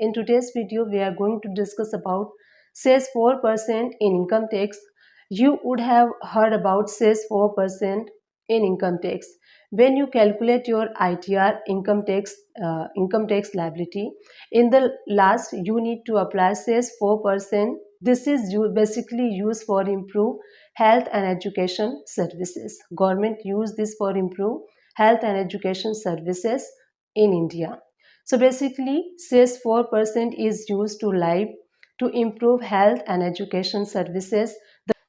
In today's video, we are going to discuss about cess 4% in income tax. You would have heard about cess 4% in income tax. When you calculate your ITR income tax liability, in the last you need to apply cess 4%. This is basically used for improve health and education services. Government use this for improve health and education services in India. So basically, cess 4% is used to improve health and education services.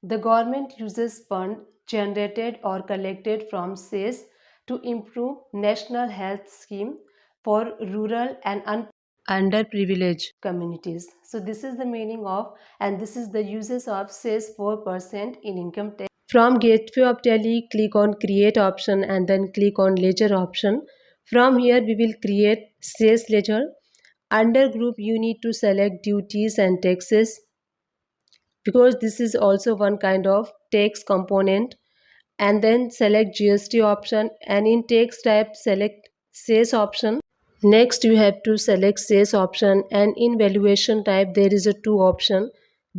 The government uses fund generated or collected from cess to improve national health scheme for rural and underprivileged communities. So this is the meaning of, and this is the uses of cess 4% in income tax. From Gateway of Delhi, click on Create option and then click on Ledger option. From here, we will create Sales Ledger. Under Group, you need to select Duties and Taxes because this is also one kind of tax component, and then select GST option, and in tax type select Sales option. Next, you have to select sales option, and in valuation type there is a two option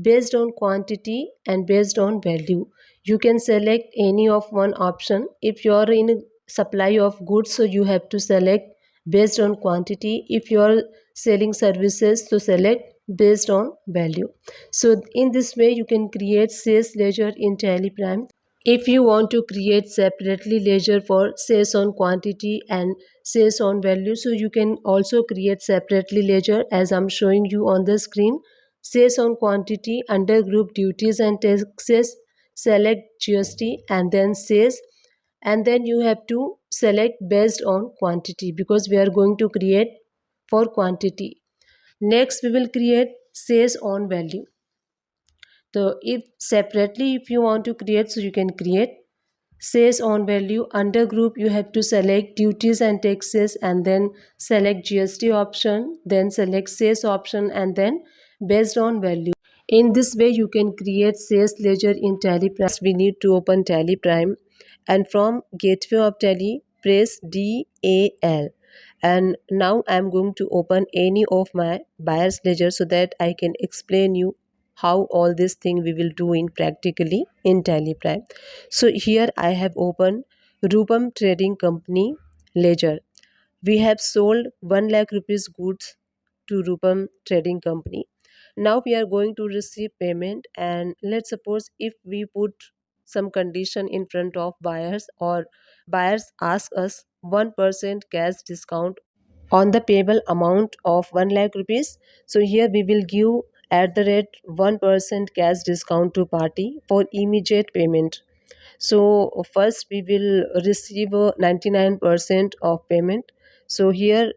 based on quantity and based on value. You can select any of one option. If you are in supply of goods, so you have to select based on quantity. If you are selling services, so select based on value. So in this way you can create sales ledger in Tally Prime. If you want to create separately ledger for sales on quantity and sales on value, so you can also create separately ledger as I'm showing you on the screen. Sales on quantity, under group duties and taxes, select GST and then sales, and then you have to select based on quantity because we are going to create for quantity. Next we will create sales on value. So if separately if you want to create, so you can create sales on value. Under group you have to select duties and taxes and then select GST option, then select sales option and then based on value. In this way you can create sales ledger in Tally Prime. We need to open Tally Prime, and from Gateway of Tally press DAL, and now I am going to open any of my buyer's ledger so that I can explain you how all this thing we will do in practically in Tally Prime. So here I have opened Rupam Trading Company ledger. We have sold 1 lakh rupees goods to Rupam Trading Company. Now we are going to receive payment, and let's suppose if we put some condition in front of buyers, or buyers ask us 1% cash discount on the payable amount of 1 lakh rupees. So here we will give at the rate 1% cash discount to party for immediate payment. So first we will receive 99% of payment. So here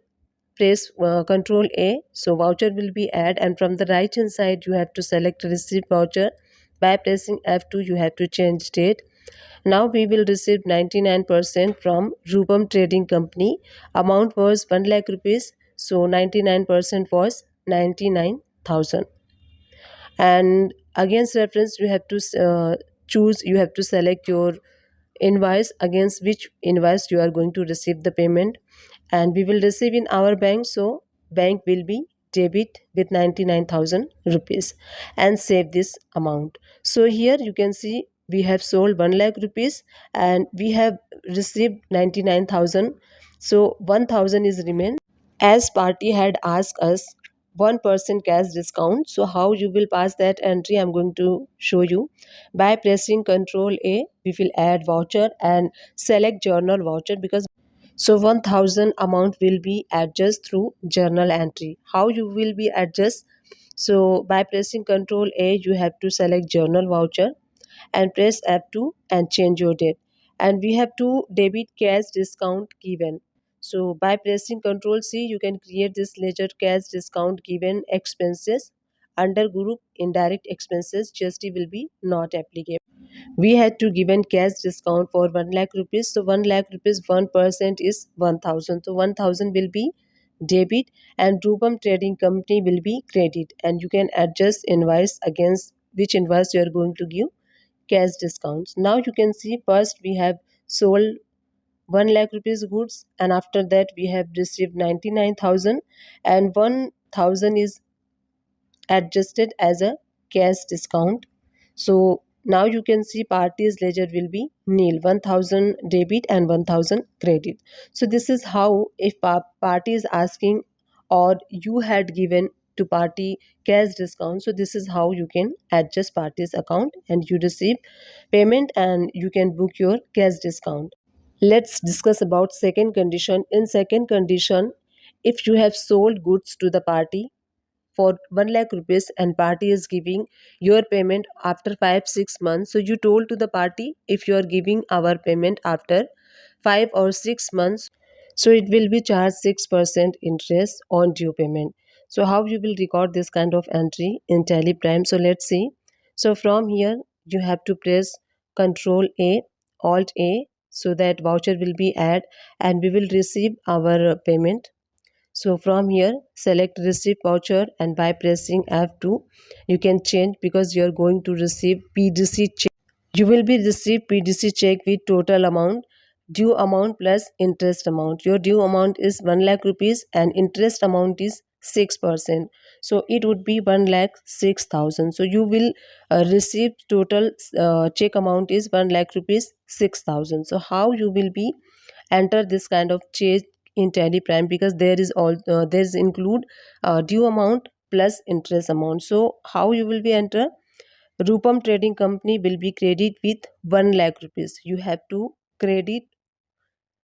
press Control A, so voucher will be add, and from the right hand side you have to select receive voucher. By pressing F2 you have to change date. Now we will receive 99% from Rupam Trading Company. Amount was 1 lakh rupees, so 99% was 99,000. And against reference you have to choose, you have to select your invoice against which invoice you are going to receive the payment, and we will receive in our bank, so bank will be debit with 99,000 rupees and save this amount. So here you can see we have sold 1 lakh rupees and we have received 99,000, so 1,000 is remain. As party had asked us 1% cash discount, so how you will pass that entry I'm going to show you. By pressing Control A we will add voucher and select journal voucher, because so 1,000 amount will be adjusted through journal entry. How you will be adjust? So by pressing Control A you have to select journal voucher and press F2 and change your date. And we have to debit cash discount given. So by pressing Ctrl C, you can create this ledger cash discount given expenses. Under group indirect expenses, GST will be not applicable. We had to given cash discount for 1 lakh rupees. So 1 lakh rupees 1% is 1,000. So 1,000 will be debit and Rupam Trading Company will be credit. And you can adjust invoice against which invoice you are going to give cash discounts. Now you can see first we have sold 1 lakh rupees goods, and after that we have received 99,000, and 1000 is adjusted as a cash discount. So now you can see party's ledger will be nil, 1000 debit and 1000 credit. So this is how, if party is asking or you had given to party cash discount, so this is how you can adjust party's account and you receive payment and you can book your cash discount. Let's discuss about second condition. In second condition, if you have sold goods to the party for 1 lakh rupees and party is giving your payment after 5 6 months, so you told to the party, if you are giving our payment after 5 or 6 months, so it will be charged 6% interest on due payment. So how you will record this kind of entry in teleprime? So let's see. So from here you have to press control a, alt a, so that voucher will be add and we will receive our payment. So from here, select receive voucher and by pressing F2, you can change because you are going to receive PDC check. You will be received PDC check with total amount, due amount plus interest amount. Your due amount is 1 lakh rupees and interest amount is 6%. So it would be 1 lakh 6,000. So you will receive total check amount is 1 lakh rupees 6,000. So how you will be enter this kind of check in teleprime, because there is all there is include due amount plus interest amount. So how you will be enter? Rupam Trading Company will be credit with 1 lakh rupees. You have to credit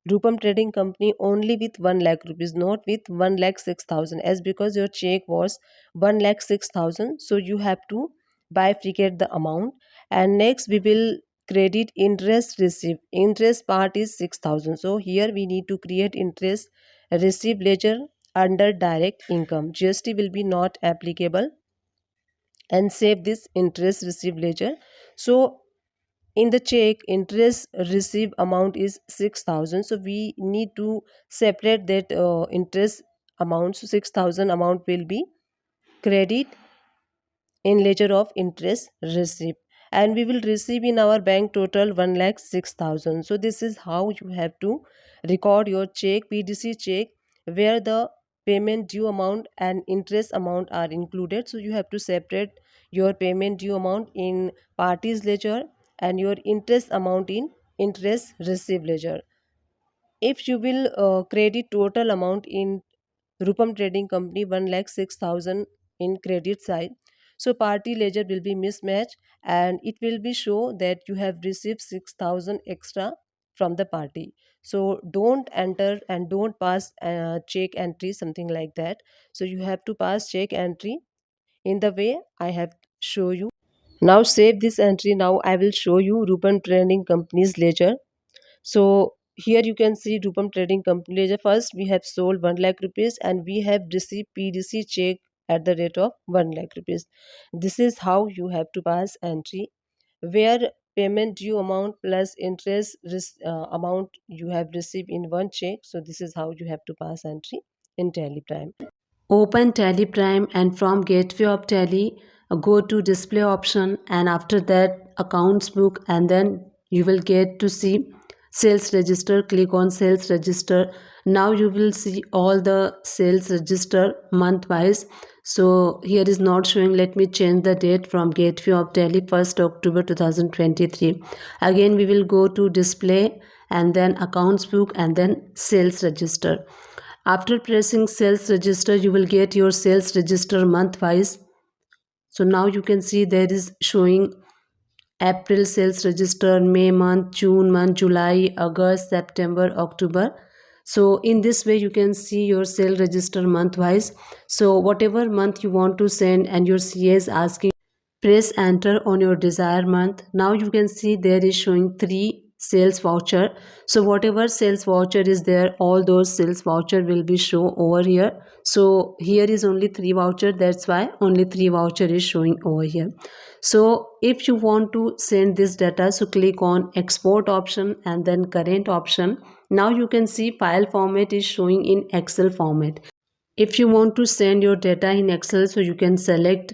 Rupam Trading Company only with 1 lakh rupees, not with 1 lakh 6,000. As because your check was 1 lakh 6,000, so you have to bifurcate the amount. And next we will credit interest received. Interest part is 6,000. So here we need to create interest received ledger under direct income. GST will be not applicable and save this interest received ledger. So in the check, interest received amount is 6,000, so we need to separate that interest amount. So 6,000 amount will be credit in ledger of interest received and we will receive in our bank total 1 lakh 6,000. So this is how you have to record your check, PDC check, where the payment due amount and interest amount are included. So you have to separate your payment due amount in parties ledger and your interest amount in interest received ledger. If you will credit total amount in Rupam Trading Company 1 lakh 6,000 in credit side, so party ledger will be mismatched and it will be show that you have received 6,000 extra from the party. So don't enter and don't pass check entry something like that. So you have to pass check entry in the way I have show you. Now save this entry. Now I will show you Rupam Trading Company's ledger. So here you can see Rupam Trading Company ledger. First we have sold 1 lakh rupees and we have received PDC check at the rate of 1 lakh rupees. This is how you have to pass entry, where payment due amount plus interest amount you have received in one check. So this is how you have to pass entry in Teleprime. Open Teleprime and from gateway of Tele, go to display option and after that accounts book, and then you will get to see sales register. Click on sales register. Now you will see all the sales register month wise. So here is not showing. Let me change the date from gateway of Tele 1st October 2023. Again we will go to display and then accounts book and then sales register. After pressing sales register, you will get your sales register month wise. So now you can see there is showing April sales register, May month, June month, July, August, September, October. So in this way you can see your sale register month wise. So whatever month you want to send and your CA is asking, press enter on your desired month. Now you can see there is showing 3 sales voucher. So whatever sales voucher is there, all those sales voucher will be show over here. So here is only 3 voucher, that's why only 3 voucher is showing over here. So if you want to send this data, so click on export option and then current option. Now you can see file format is showing in Excel format. If you want to send your data in Excel, so you can select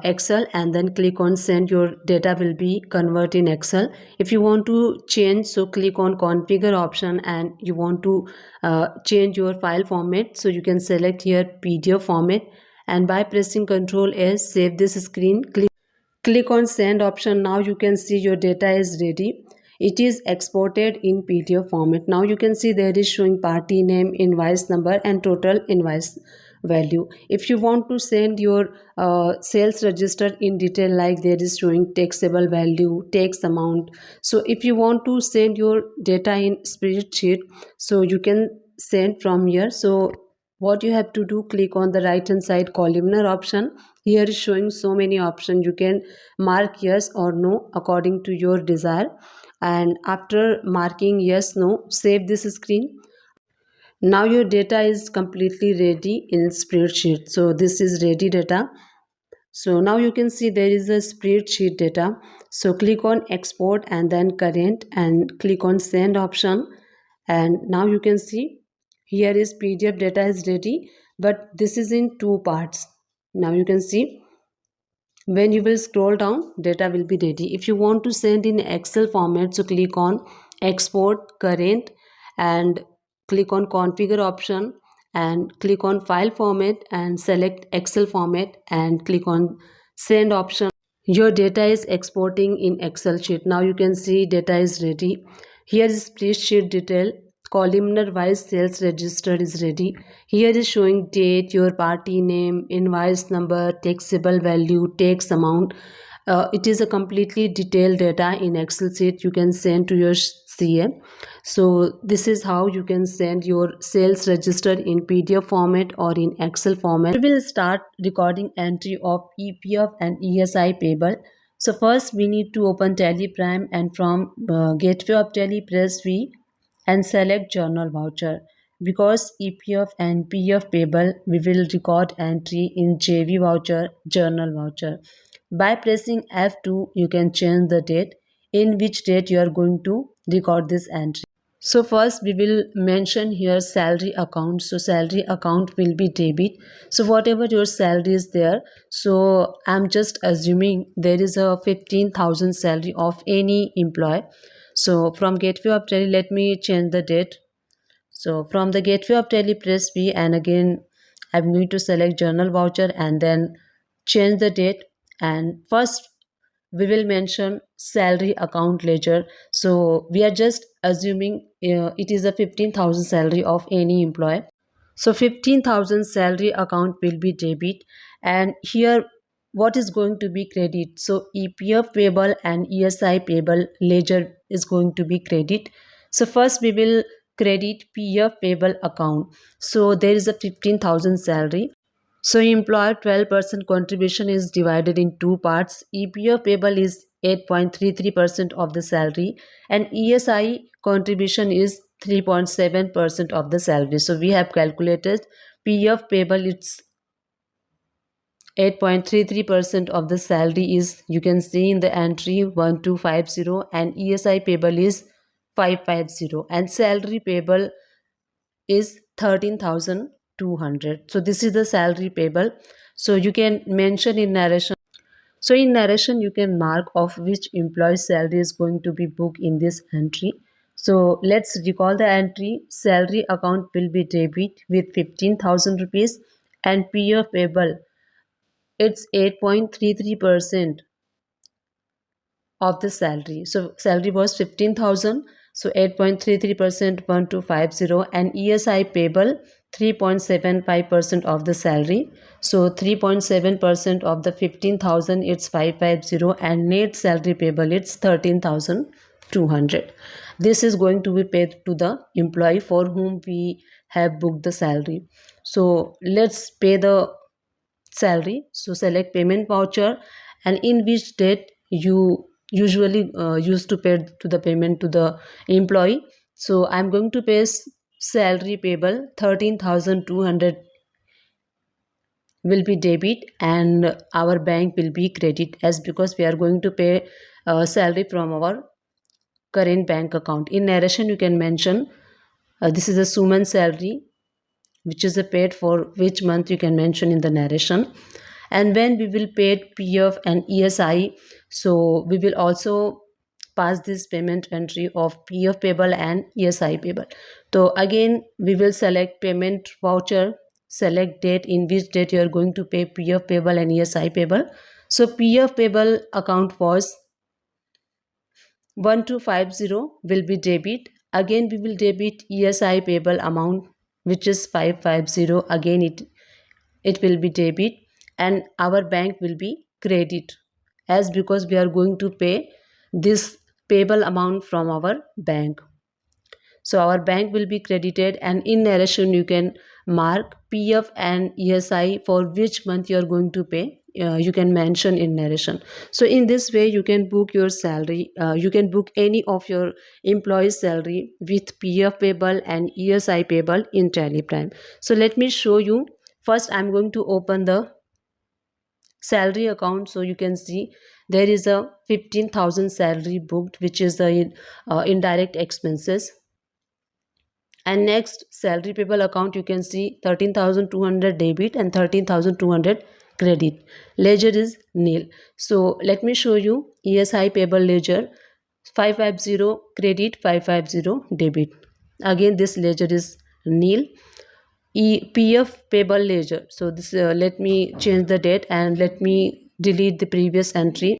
Excel and then click on send. Your data will be convert in Excel. If you want to change, so click on configure option and you want to change your file format, so you can select here PDF format and by pressing Ctrl S, save this screen. Click on send option. Now you can see your data is ready. It is exported in PDF format. Now you can see there is showing party name, invoice number and total invoice value. If you want to send your sales register in detail, like there is showing taxable value, tax amount. So if you want to send your data in spreadsheet, so you can send from here. So what you have to do, click on the right hand side columnar option. Here is showing so many options. You can mark yes or no according to your desire, and after marking yes no, save this screen. Now your data is completely ready in spreadsheet. So this is ready data. So now you can see there is a spreadsheet data. So click on export and then current and click on send option, and now you can see here is PDF data is ready, but this is in two parts. Now you can see when you will scroll down, data will be ready. If you want to send in Excel format, so click on export current and click on configure option and click on file format and select Excel format and click on send option. Your data is exporting in Excel sheet. Now you can see data is ready. Here is spreadsheet detail. Columnar wise sales register is ready. Here is showing date, your party name, invoice number, taxable value, tax amount. It is a completely detailed data in Excel sheet you can send to your CA. So this is how you can send your sales register in PDF format or in Excel format. We will start recording entry of EPF and ESI payable. So first we need to open Tally Prime, and from gateway of Tally press V and select journal voucher. Because EPF and PF payable, we will record entry in JV voucher, journal voucher. By pressing F2, you can change the date in which date you are going to record this entry. So first we will mention here salary account. So salary account will be debit. So whatever your salary is there, so I'm just assuming there is a 15,000 salary of any employee. So from gateway of Tally, let me change the date. So from the gateway of Tally, press V, and again I'm going to select journal voucher and then change the date. And first we will mention salary account ledger. So we are just assuming it is a 15,000 salary of any employee. So 15,000 salary account will be debit, and here what is going to be credit? So EPF payable and ESI payable ledger is going to be credit. So first we will credit PF payable account. So there is a 15,000 salary. So employer 12% contribution is divided in two parts. EPF payable is 8.33% of the salary and ESI contribution is 3.7% of the salary. So we have calculated PF payable, it's 8.33% of the salary is, you can see in the entry 1250, and ESI payable is 550 and salary payable is 13,200. So this is the salary payable. So you can mention in narration. So in narration you can mark of which employee's salary is going to be booked in this entry. So let's recall the entry. Salary account will be debit with 15,000 rupees and PF payable, it's 8.33% of the salary. So salary was 15,000. So 8.33% 1250 and ESI payable 3.75% of the salary. So 3.7% of the 15,000 it's 550 and net salary payable it's 13,200. This is going to be paid to the employee for whom we have booked the salary. So let's pay the salary. So select payment voucher and in which date you usually used to pay to the payment to the employee. So I'm going to pay salary payable 13,200 will be debit and our bank will be credit, as because we are going to pay salary from our current bank account. In narration you can mention this is a Suman salary which is a paid for which month, you can mention in the narration. And when we will pay PF and ESI, so we will also pass this payment entry of PF payable and ESI payable. So again we will select payment voucher select date in which date you are going to pay PF payable and ESI payable. So PF payable account was 1250 will be debit. Again we will debit ESI payable amount which is 550. Again it will be debit, and our bank will be credit, as because we are going to pay this payable amount from our bank. So our bank will be credited, and in narration you can mark PF and ESI for which month you are going to pay. You can mention in narration. So in this way you can book your salary. You can book any of your employees' salary with PF payable and ESI payable in Teleprime. So let me show you. First, I'm going to open the salary account. So you can see there is a 15,000 salary booked, which is the indirect expenses. And next, salary payable account, you can see 13,200 debit and 13,200 credit. Ledger is nil. So let me show you ESI payable ledger. 550 credit, 550 debit. Again this ledger is nil. PF payable ledger. So this let me change the date and let me delete the previous entry.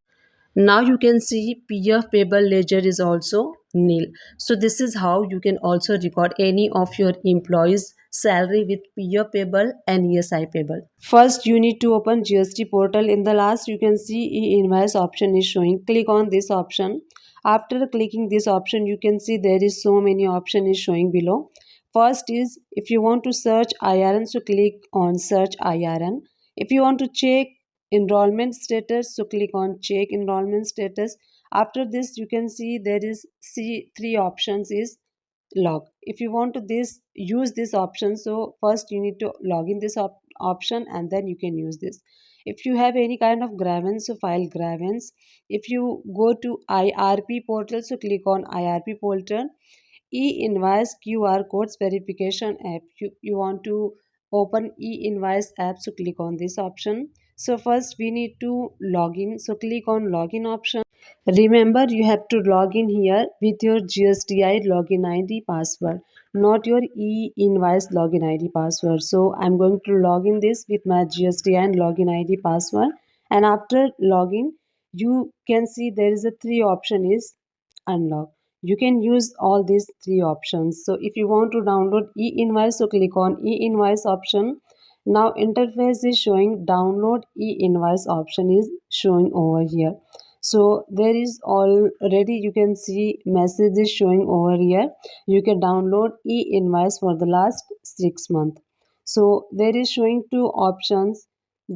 Now you can see PF payable ledger is also nil. So this is how you can also record any of your employees salary with PF payable and ESI payable. First you need to open GST portal. In the last you can see e-invoice option is showing. Click on this option. After clicking this option you can see there is so many option is showing below. First is if you want to search IRN, so click on search IRN. If you want to check enrollment status, so click on check enrollment status. After this you can see there is three options is log. If you want to this use this option, so first you need to log in this option and then you can use this. If you have any kind of grievance, so file grievance. If you go to IRP portal, so click on IRP portal. E-invoice QR codes verification app. You want to open e-invoice app, so click on this option. So first we need to log in, so click on login option. Remember you have to log in here with your GSTI login ID password, not your e-invoice login ID password. So I'm going to log in this with my GSTI and login ID password, and after login you can see there is a three option is unlock. You can use all these three options. So if you want to download e-invoice, so click on e-invoice option. Now interface is showing, download e-invoice option is showing over here. So there is already you can see message is showing over here. You can download e-invoice for the last 6 months. So there is showing two options,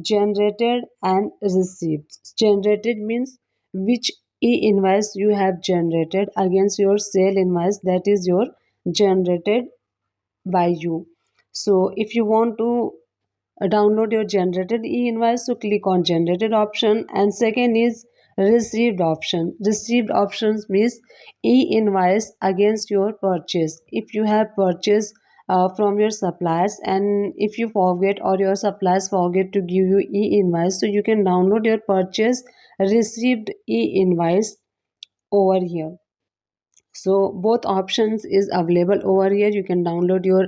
generated and received. Generated means which e-invoice you have generated against your sale invoice, that is your generated by you. So if you want to download your generated e-invoice, so click on generated option. And second is received option. Received options means e-invoice against your purchase. If you have purchased from your suppliers, and if you forget or your suppliers forget to give you e-invoice, so you can download your purchase received e-invoice over here. So both options is available over here. You can download your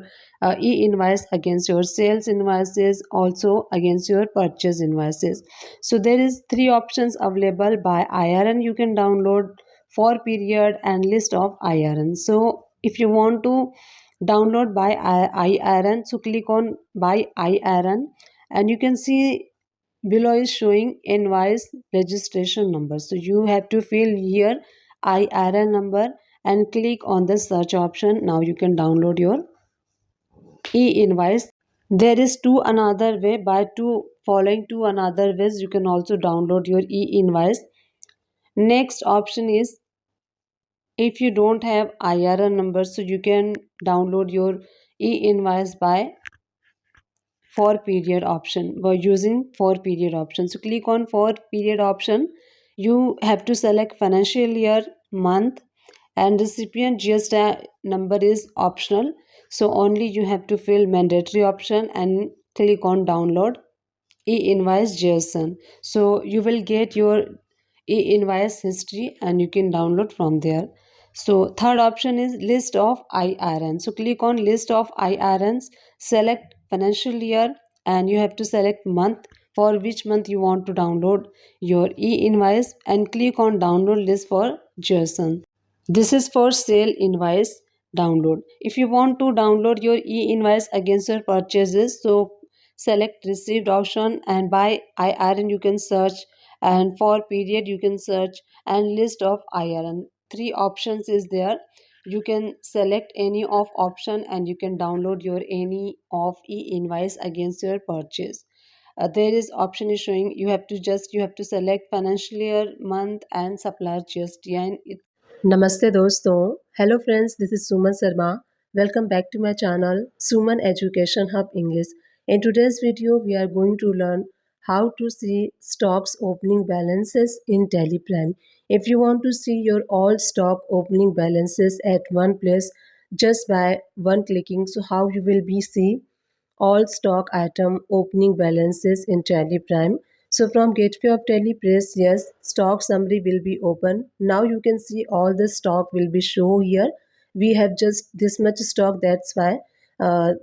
e-invoice against your sales invoices, also against your purchase invoices. So there is three options available. By IRN you can download, for period, and list of IRN. So if you want to download by IRN, so click on by IRN, and you can see below is showing invoice registration number. So you have to fill here IRN number and click on the search option. Now you can download your e-invoice. There is two another way. By two following two another ways you can also download your e-invoice. Next option is if you don't have IRN number, so you can download your e-invoice by for period option, by using for period option. So click on for period option. You have to select financial year, month, and recipient GST number is optional. So only you have to fill mandatory option and click on download e-invoice JSON. So you will get your e-invoice history and you can download from there. So third option is list of IRN. So click on list of IRNs, select financial year, and you have to select month, for which month you want to download your e-invoice, and click on download list for JSON. This is for sale invoice download. If you want to download your e-invoice against your purchases, so select received option, and by IRN you can search, and for period you can search, and list of IRN. Three options is there. You can select any of option and you can download your any of e-invoice against your purchase. There is option is showing you have to select financial year, month and supplier GST, and Namaste दोस्तों. Hello friends, this is Suman Sharma. Welcome back to my channel Suman Education Hub English. In today's video, we are going to learn how to see stocks opening balances in Teleprime. If you want to see your all stock opening balances at one place just by one clicking, so how you will be see all stock item opening balances in Teleprime. So from gateway of Telepress, yes, stock summary will be open. Now you can see all the stock will be show here. We have just this much stock, that's why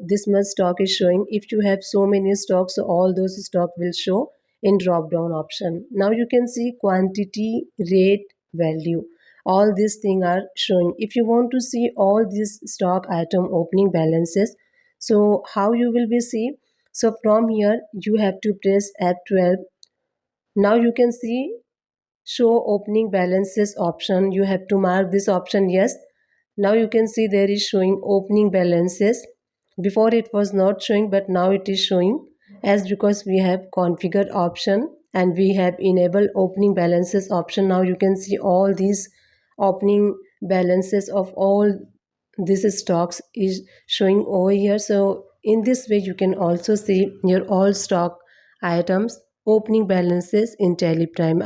this much stock is showing. If you have so many stocks, so all those stock will show in drop down option. Now you can see quantity, rate, value. All these things are showing. If you want to see all these stock item opening balances, so how you will be see, so from here you have to press F12. Now you can see show opening balances option. You have to mark this option yes. Now you can see there is showing opening balances. Before it was not showing, but now it is showing, as because we have configured option and we have enabled opening balances option. Now you can see all these opening balances of all these stocks is showing over here. So in this way you can also see your all stock items opening balances in Teleprime.